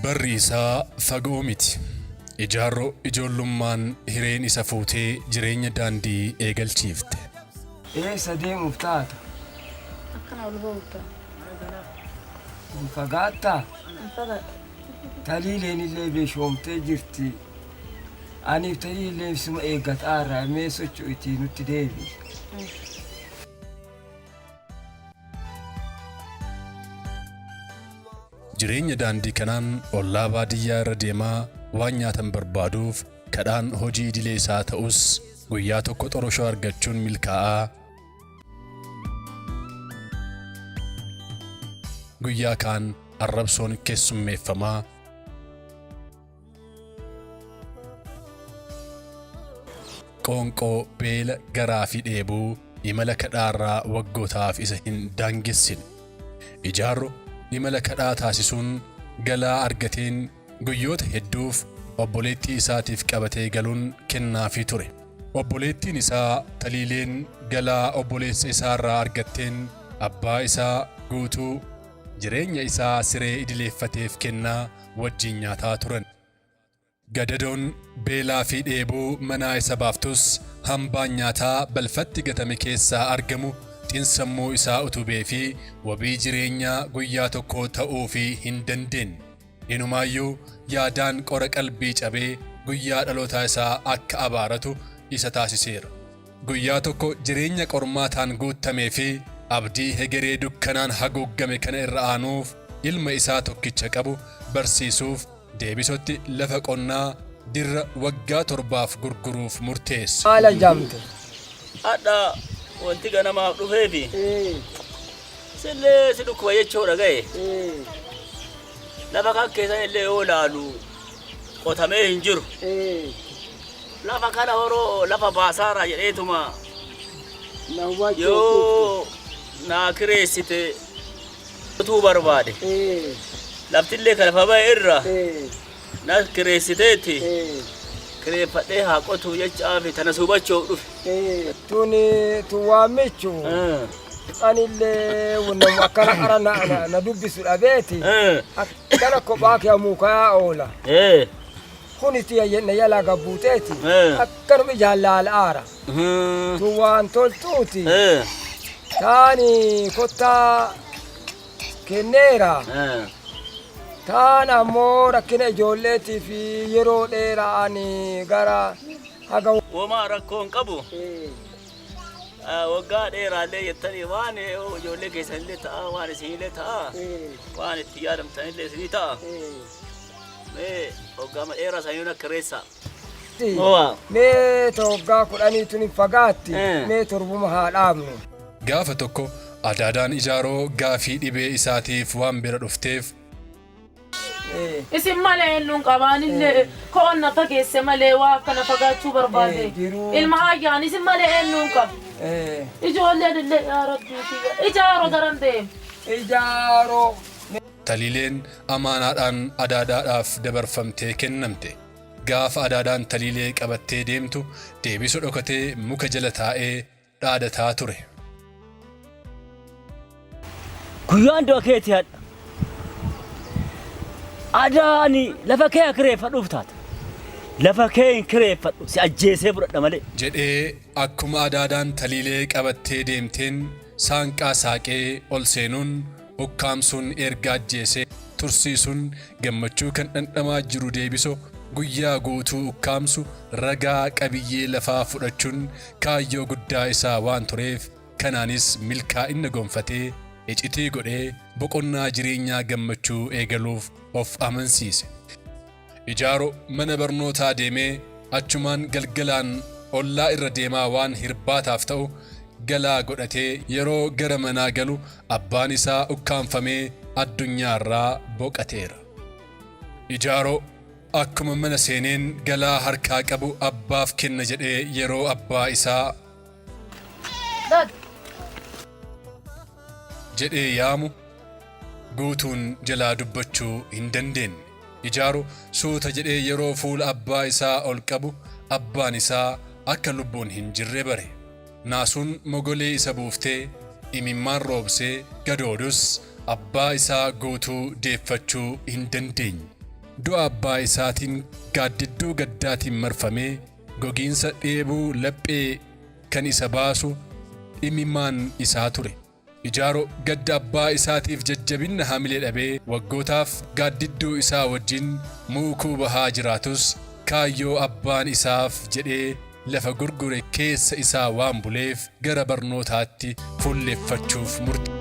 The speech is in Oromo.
Barriisaa fagoo miti. Ijaarroo ijoollummaan hireen isa fuutee jireenya daandii eegalchiifte. Sadeemuuf taata. Akkana ol ba'uutta. Fagaattaa? Taliileen illee beeshoomtee jirti. Aniif taliileen suma eeggataarraa mee socho'itii nutti deebi. Jireenya daandii kanaan ollaa baadiyyaa irra deemaa waan nyaatan barbaaduuf kadhaan hojii idilee isaa ta'us guyyaa tokko xoroshoo argachuun milkaa'aa. Guyyaa kaan arrabsoon keessummeeffamaa. Qoonqoo beela garaa fi dheebuu imala kadhaarraa waggootaaf isa hin daangessin. Ijaarroo imala kadhaa taasisuun galaa argateen guyyoota hedduuf obboleettii isaatiif qabatee galuun kennaafii ture. Obboleettiin isaa taliileen galaa obboleessa isaarraa argatteen abbaa isaa guutuu jireenya isaa siree idileeffateef kennaa wajjin nyaataa turan. Gadadoon beelaa fi dheebuu manaa isa baaftus hambaan nyaataa balfatti gatame keessaa argamu xinsammuu isaa utubee fi wabii jireenyaa guyyaa tokko ta'uu fi hin dandeenye. Inumaayyuu yaadaan qora qalbii cabee guyyaa dhalootaa isaa akka abaaratu isa taasiseera. Guyyaa tokko jireenya qormaataan guutamee fi abdii hegeree dukkanaan haguuggame kana irra aanuuf ilma isaa tokkicha qabu barsiisuuf deebisotti lafa qonnaa dirra waggaa 7 gurguruuf murteesse. Haala jamte. Adda wanti ganamaaf dhufeefi sillee si dhukkuba jechuudha ga'e lafa kan keessan illee yoo laalu qotamee hin jiru lafa kana horoo lafa baasaara jedheetuma yoo naa kireessite utuu barbaade laftillee kan lafa ba'e irra na kireessiteetti kireeffadhee haa qotuu jechaafi tana suubachuuf dhufe. Tuni tuwaamichu. Anillee wunnamu akkana qara na dubbisu dhabeeti. Akkana kophaa kee mukaa oola. Kuniti na yala gabbuuteeti. Akkanuma jaallala aara. Tuwaan toltuuti. Taani kottaa kenneera. Taana ammoo rakkina ijoolleetii fi yeroo dheeraanii gara haga Wama rakkoon qabu waggaa dheeraallee jettanii waan ijoollee keessanillee ta'a waan isinillee ta'a waan itti yaadamtanillee isinii ta'a mee waggaa dheeraa sanyuun akka reessa mee waggaa 10 tuni fagaatti mee torbuma haa dhaabnu. Gaafa tokko adaadaan ijaaroo gaafii dhibee isaatiif waan bira dhufteef isin malee ennun qabaan illee koonna fageesse malee waa akkana fagaachuu barbaade ilma hayyaan isin malee ennun qaba ijoolleen illee yaa rabbii ijaaroo daran deemu ijaaroo Taliileen amaanaadhaan adaadaadhaaf dabarfamtee kennamte. Gaafa adaadaan taliilee qabattee deemtu deebisu dhokatee muka jala taa'ee dhaadataa ture. Guyyaan du'a keetii hadha. Adaani lafa kee kireeffadhuuf taata. Lafa kee hin kireeffadhu si ajjeesee fudhadha malee. Jedhee akkuma adaadaan taliilee qabattee deemteen saanqaa saaqee ol seenuun ukkaamsuun erga ajjeesee tursiisuun gammachuu kan dhandhamaa jiru deebiso guyyaa guutuu ukkaamsu ragaa qabiyyee lafaa fudhachuun kaayyoo guddaa isaa waan tureef kanaanis milkaa'ina gonfatee icitii godhee boqonnaa jireenyaa gammachuu eegaluuf of amansiise. Ijaaroo mana barnootaa deemee achumaan galgalaan ollaa irra deemaa waan hirbaataaf ta'u galaa godhatee yeroo gara manaa galu abbaan isaa ukkaanfamee addunyaarraa boqateera. Ijaaroo akkuma mana seeneen galaa harkaa qabu abbaaf kenna jedhee yeroo abbaa isaa jedhee yaamu guutuun jalaa dubbachuu hin dandeenye. Ijaaroo suuta jedhee yeroo fuula abbaa isaa ol qabu abbaan isaa akka lubbuun hin jirre bare. Naasuun mogolee isa buuftee imimmaan roobsee gadoodus abbaa isaa guutuu deeffachuu hin dandeenye. Du'a abbaa isaatiin gaaddidduu gaddaatiin marfamee gogiinsa dheebuu laphee kan isa baasu imimmaan isaa ture. Ijaaroo gadda abbaa isaatiif jajjabinna hamilee dhabee waggootaaf gaaddidduu isaa wajjin muukuu bahaa jiraatus kaayyoo abbaan isaaf jedhee lafa gurgure keessa isaa waan buleef gara barnootaatti fuulleeffachuuf murte.